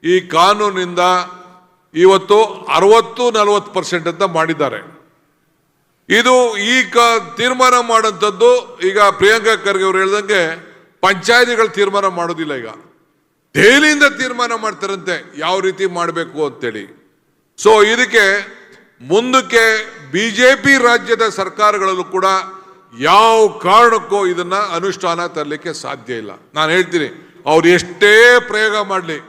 ಈ ಕಾನೂನಿಂದ ಇವತ್ತು 60-40% ಅಂತ ಮಾಡಿದ್ದಾರೆ. ಇದು ಈ ತೀರ್ಮಾನ ಮಾಡೋಂಥದ್ದು ಈಗ ಪ್ರಿಯಾಂಕಾ ಖರ್ಗೆ ಅವರು ಹೇಳ್ದಂಗೆ ಪಂಚಾಯತಿಗಳು ತೀರ್ಮಾನ ಮಾಡೋದಿಲ್ಲ, ಈಗ ದೆಹಲಿಯಿಂದ ತೀರ್ಮಾನ ಮಾಡ್ತಾರಂತೆ ಯಾವ ರೀತಿ ಮಾಡಬೇಕು ಅಂತೇಳಿ. ಸೊ ಇದಕ್ಕೆ ಮುಂದಕ್ಕೆ ಬಿಜೆಪಿ ರಾಜ್ಯದ ಸರ್ಕಾರಗಳಲ್ಲೂ ಕೂಡ ಯಾವ ಕಾರಣಕ್ಕೂ ಇದನ್ನ ಅನುಷ್ಠಾನ ತರಲಿಕ್ಕೆ ಸಾಧ್ಯ ಇಲ್ಲ. ನಾನು ಹೇಳ್ತೀನಿ, ಅವ್ರು ಎಷ್ಟೇ ಪ್ರಯೋಗ ಮಾಡಲಿ,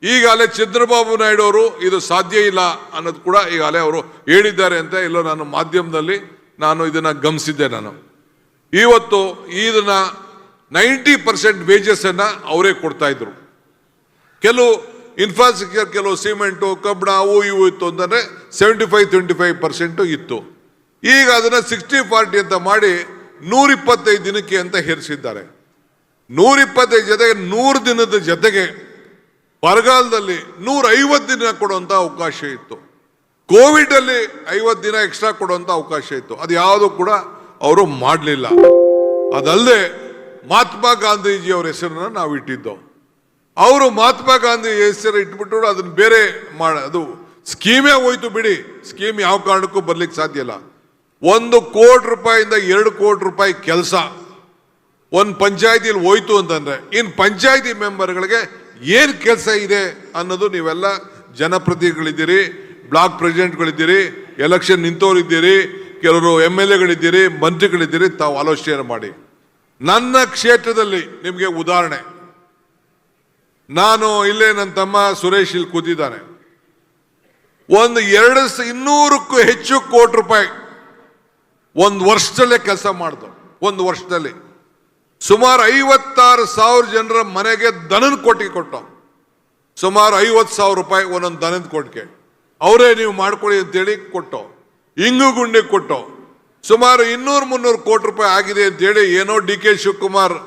ಈಗಾಗಲೇ ಚಂದ್ರಬಾಬು ನಾಯ್ಡು ಅವರು ಇದು ಸಾಧ್ಯ ಇಲ್ಲ ಅನ್ನೋದು ಕೂಡ ಈಗಾಗಲೇ ಅವರು ಹೇಳಿದ್ದಾರೆ ಅಂತ ಎಲ್ಲೋ ನಾನು ಮಾಧ್ಯಮದಲ್ಲಿ ನಾನು ಇದನ್ನ ಗಮನಿಸಿದ್ದೆ. ನಾನು ಇವತ್ತು ಇದನ್ನ 90% ವೇಜಸ್ ಅನ್ನ ಅವರೇ ಕೊಡ್ತಾ ಇದ್ರು. ಕೆಲವು ಇನ್ಫ್ರಾಸ್ಟ್ರಕ್ಚರ್, ಕೆಲವು ಸಿಮೆಂಟು, ಕಬ್ಬಣ, ಅವು ಇವು ಇತ್ತು ಅಂತಂದ್ರೆ 75-25% ಇತ್ತು. ಈಗ ಅದನ್ನ 60-40 ಅಂತ ಮಾಡಿ 125 ದಿನಕ್ಕೆ ಅಂತ ಹೇರಿಸಿದ್ದಾರೆ. 125 ಜೊತೆಗೆ 100 ದಿನದ ಜೊತೆಗೆ ಬರಗಾಲದಲ್ಲಿ 150 ದಿನ ಕೊಡುವಂತ ಅವಕಾಶ ಇತ್ತು. ಕೋವಿಡ್ ಅಲ್ಲಿ 50 ದಿನ ಎಕ್ಸ್ಟ್ರಾ ಕೊಡುವಂತ ಅವಕಾಶ ಇತ್ತು. ಅದು ಯಾವುದು ಕೂಡ ಅವರು ಮಾಡಲಿಲ್ಲ. ಅದಲ್ಲದೆ ಮಹಾತ್ಮ ಗಾಂಧೀಜಿ ಅವರ ಹೆಸರನ್ನ ನಾವು ಇಟ್ಟಿದ್ದು. ಅವರು ಮಹಾತ್ಮ ಗಾಂಧಿ ಹೆಸರು ಇಟ್ಬಿಟ್ಟು ಅದನ್ನ ಬೇರೆ ಅದು ಸ್ಕೀಮೇ ಹೋಯ್ತು ಬಿಡಿ. ಸ್ಕೀಮ್ ಯಾವ ಕಾರಣಕ್ಕೂ ಬರ್ಲಿಕ್ಕೆ ಸಾಧ್ಯ ಇಲ್ಲ. 1 ಕೋಟಿ ರೂಪಾಯಿಂದ 2 ಕೋಟಿ ರೂಪಾಯಿ ಕೆಲಸ ಒಂದು ಪಂಚಾಯತಿಯಲ್ಲಿ ಹೋಯ್ತು ಅಂತಂದ್ರೆ ಇನ್ನು ಪಂಚಾಯತಿ ಮೆಂಬರ್ಗಳಿಗೆ ಏನ್ ಕೆಲಸ ಇದೆ ಅನ್ನೋದು ನೀವೆಲ್ಲ ಜನಪ್ರತಿನಿಧಿಗಳಿದ್ದೀರಿ, ಬ್ಲಾಕ್ ಪ್ರೆಸಿಡೆಂಟ್ಗಳಿದ್ದೀರಿ, ಎಲೆಕ್ಷನ್ ನಿಂತವರಿದ್ದೀರಿ, ಕೆಲವರು MLAಗಳಿದ್ದೀರಿ, ಮಂತ್ರಿಗಳಿದ್ದೀರಿ. ತಾವು ಆಲೋಚನೆ ಮಾಡಿ. ನನ್ನ ಕ್ಷೇತ್ರದಲ್ಲಿ ನಿಮಗೆ ಉದಾಹರಣೆ, ನಾನು ಇಲ್ಲೇ ನನ್ನ ತಮ್ಮ ಸುರೇಶ್ ಇಲ್ಲಿ ಕೂತಿದ್ದಾನೆ. ಒಂದು 200ಕ್ಕೂ ಹೆಚ್ಚು ಕೋಟಿ ರೂಪಾಯಿ ಒಂದು ವರ್ಷದಲ್ಲೇ ಕೆಲಸ ಮಾಡ್ದು. ಒಂದು ವರ್ಷದಲ್ಲಿ ಸುಮಾರು 56,000 ಜನರ ಮನೆಗೆ ದನದ ಕೊಟ್ಟಿಗೆ ಕೊಟ್ಟು, ಸುಮಾರು 50,000 ರೂಪಾಯಿ ಒಂದೊಂದು ದನದ ಕೊಟ್ಟಿಗೆ ಅವರೇ ನೀವು ಮಾಡ್ಕೊಳ್ಳಿ ಅಂತೇಳಿ ಕೊಟ್ಟು, ಇಂಗು ಗುಂಡಿ ಕೊಟ್ಟು ಸುಮಾರು 200-300 ಕೋಟಿ ರೂಪಾಯಿ ಆಗಿದೆ ಅಂತೇಳಿ ಏನೋ DK ಶಿವಕುಮಾರ್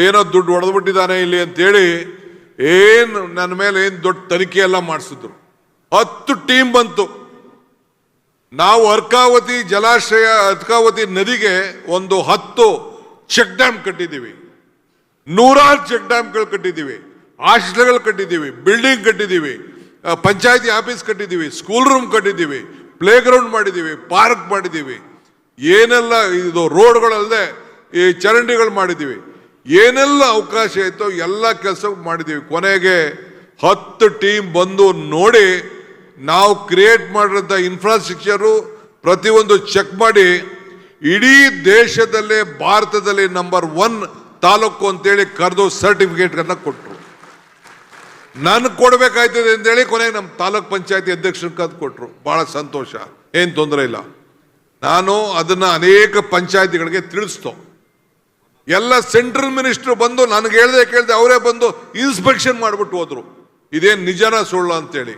ಏನೋ ದುಡ್ಡು ಹೊಡೆದ್ಬಿಟ್ಟಿದ್ದಾನೆ ಇಲ್ಲಿ ಅಂತೇಳಿ ಏನು ನನ್ನ ಮೇಲೆ ಏನು ದೊಡ್ಡ ತನಿಖೆ ಎಲ್ಲ ಮಾಡಿಸಿದ್ರು. 10 ಟೀಮ್ ಬಂತು. ನಾವು ಅರ್ಕಾವತಿ ಜಲಾಶಯ, ಅರ್ಕಾವತಿ ನದಿಗೆ ಒಂದು 10 ಚೆಕ್ ಡ್ಯಾಮ್ ಕಟ್ಟಿದ್ದೀವಿ, 100 ಚೆಕ್ ಡ್ಯಾಮ್ಗಳು ಕಟ್ಟಿದ್ದೀವಿ, ಹಾಸ್ಟೆಲ್ಗಳು ಕಟ್ಟಿದ್ದೀವಿ, ಬಿಲ್ಡಿಂಗ್ ಕಟ್ಟಿದ್ದೀವಿ, ಪಂಚಾಯತಿ ಆಫೀಸ್ ಕಟ್ಟಿದ್ದೀವಿ, ಸ್ಕೂಲ್ ರೂಮ್ ಕಟ್ಟಿದ್ದೀವಿ, ಪ್ಲೇ ಗ್ರೌಂಡ್ ಮಾಡಿದ್ದೀವಿ, ಪಾರ್ಕ್ ಮಾಡಿದ್ದೀವಿ, ಏನೆಲ್ಲ ಇದು ರೋಡ್ಗಳಲ್ಲದೆ ಈ ಚರಂಡಿಗಳು ಮಾಡಿದ್ದೀವಿ, ಏನೆಲ್ಲ ಅವಕಾಶ ಇತ್ತು ಎಲ್ಲ ಕೆಲಸ ಮಾಡಿದ್ದೀವಿ. ಕೊನೆಗೆ 10 ಟೀಮ್ ಬಂದು ನೋಡಿ ನಾವು ಕ್ರಿಯೇಟ್ ಮಾಡಿರೋಂಥ ಇನ್ಫ್ರಾಸ್ಟ್ರಕ್ಚರು ಪ್ರತಿಯೊಂದು ಚೆಕ್ ಮಾಡಿ ಇಡೀ ದೇಶದಲ್ಲೇ ಭಾರತದಲ್ಲಿ ನಂಬರ್ 1 ತಾಲೂಕು ಅಂತೇಳಿ ಕರೆದು ಸರ್ಟಿಫಿಕೇಟ್ಗಳನ್ನ ಕೊಟ್ಟರು. ನನ್ಗೆ ಕೊಡ್ಬೇಕಾಯ್ತದೆ ಅಂತೇಳಿ ಕೊನೆಗೆ ನಮ್ಮ ತಾಲೂಕ್ ಪಂಚಾಯತಿ ಅಧ್ಯಕ್ಷರ ಕರೆದು ಕೊಟ್ಟರು. ಬಹಳ ಸಂತೋಷ, ಏನು ತೊಂದರೆ ಇಲ್ಲ. ನಾನು ಅದನ್ನ ಅನೇಕ ಪಂಚಾಯತಿಗಳಿಗೆ ತಿಳಿಸ್ತು. ಎಲ್ಲ ಸೆಂಟ್ರಲ್ ಮಿನಿಸ್ಟರ್ ಬಂದು ನನಗೆ ಕೇಳ್ದೆ ಅವರೇ ಬಂದು ಇನ್ಸ್ಪೆಕ್ಷನ್ ಮಾಡಿಬಿಟ್ಟು ಹೋದ್ರು. ಇದೇನು ನಿಜನ ಸುಳ್ಳು ಅಂತೇಳಿ.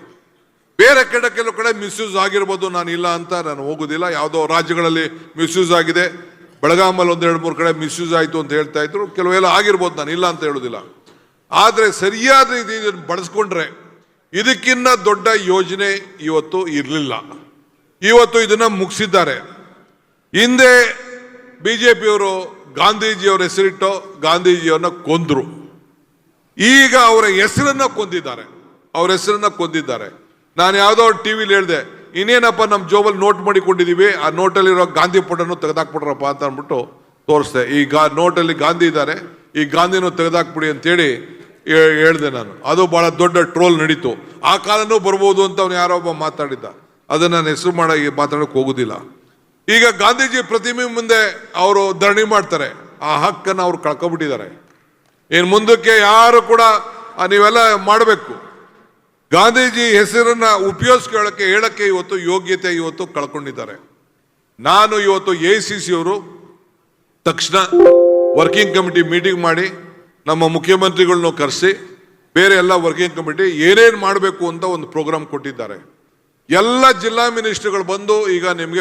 ಬೇರೆ ಕೆಲವು ಕಡೆ ಮಿಸ್ಯೂಸ್ ಆಗಿರ್ಬೋದು, ನಾನು ಇಲ್ಲ ಅಂತ ನಾನು ಹೋಗುದಿಲ್ಲ. ಯಾವುದೋ ರಾಜ್ಯಗಳಲ್ಲಿ ಮಿಸ್ಯೂಸ್ ಆಗಿದೆ, ಬೆಳಗಾಮಲ್ಲಿ 1-2-3 ಕಡೆ ಮಿಸ್ಯೂಸ್ ಆಯಿತು ಅಂತ ಹೇಳ್ತಾ ಇದ್ರು. ಕೆಲವೆಲ್ಲ ಆಗಿರ್ಬೋದು, ನಾನು ಇಲ್ಲ ಅಂತ ಹೇಳೋದಿಲ್ಲ. ಆದರೆ ಸರಿಯಾದ ರೀತಿ ಇದನ್ನು ಬಳಸ್ಕೊಂಡ್ರೆ ಇದಕ್ಕಿನ್ನ ದೊಡ್ಡ ಯೋಜನೆ ಇವತ್ತು ಇರಲಿಲ್ಲ. ಇವತ್ತು ಇದನ್ನ ಮುಗಿಸಿದ್ದಾರೆ. ಹಿಂದೆ ಬಿಜೆಪಿಯವರು ಗಾಂಧೀಜಿಯವರ ಹೆಸರಿಟ್ಟು ಗಾಂಧೀಜಿಯವ್ರನ್ನ ಕೊಂದ್ರು. ಈಗ ಅವರ ಹೆಸರನ್ನ ಕೊಂದಿದ್ದಾರೆ. ನಾನು ಯಾವುದೋ ಟಿವಿಲಿ ಹೇಳಿದೆ, ಇನ್ನೇನಪ್ಪ ನಮ್ಮ ಜೋಬಲ್ಲಿ ನೋಟ್ ಮಾಡಿಕೊಂಡಿದ್ದೀವಿ, ಆ ನೋಟಲ್ಲಿರೋ ಗಾಂಧಿ ಫೋಟೋನು ತೆಗೆದಾಕ್ಬಿಟ್ರಪ್ಪ ಅಂತ ಅಂದ್ಬಿಟ್ಟು ತೋರಿಸ್ದೆ. ಈ ನೋಟಲ್ಲಿ ಗಾಂಧಿ ಇದ್ದಾರೆ, ಈ ಗಾಂಧಿನೂ ತೆಗೆದಾಕ್ಬಿಡಿ ಅಂತೇಳಿ ಹೇಳಿದೆ ನಾನು. ಅದು ಬಹಳ ದೊಡ್ಡ ಟ್ರೋಲ್ ನಡೀತು. ಆ ಕಾಲನೂ ಬರ್ಬೋದು ಅಂತ ಅವನು ಯಾರೋ ಒಬ್ಬ ಮಾತಾಡಿದ್ದ. ಅದನ್ನ ನಾನು ಹೆಸರು ಮಾತಾಡೋಕೆ ಹೋಗುದಿಲ್ಲ. ಈಗ ಗಾಂಧೀಜಿ ಪ್ರತಿಮೆ ಮುಂದೆ ಅವರು ಧರಣಿ ಮಾಡ್ತಾರೆ. ಆ ಹಕ್ಕನ್ನು ಅವ್ರು ಕಳ್ಕೊಬಿಟ್ಟಿದ್ದಾರೆ. ಇನ್ನು ಮುಂದಕ್ಕೆ ಯಾರು ಕೂಡ ನೀವೆಲ್ಲ ಮಾಡಬೇಕು. ಗಾಂಧೀಜಿ ಹೆಸರನ್ನ ಉಪಯೋಗಿಸ್ಕೊಳ್ಳೋಕೆ ಹೇಳಕ್ಕೆ ಇವತ್ತು ಯೋಗ್ಯತೆ ಇವತ್ತು ಕಳ್ಕೊಂಡಿದ್ದಾರೆ. ನಾನು ಇವತ್ತು AICC ಅವರು ತಕ್ಷಣ ವರ್ಕಿಂಗ್ ಕಮಿಟಿ ಮೀಟಿಂಗ್ ಮಾಡಿ ನಮ್ಮ ಮುಖ್ಯಮಂತ್ರಿಗಳನ್ನ ಕರೆಸಿ ಬೇರೆ ಎಲ್ಲ ವರ್ಕಿಂಗ್ ಕಮಿಟಿ ಏನೇನು ಮಾಡಬೇಕು ಅಂತ ಒಂದು ಪ್ರೋಗ್ರಾಮ್ ಕೊಟ್ಟಿದ್ದಾರೆ. ಎಲ್ಲ ಜಿಲ್ಲಾ ಮಿನಿಸ್ಟರ್ಗಳು ಬಂದು ಈಗ ನಿಮಗೆ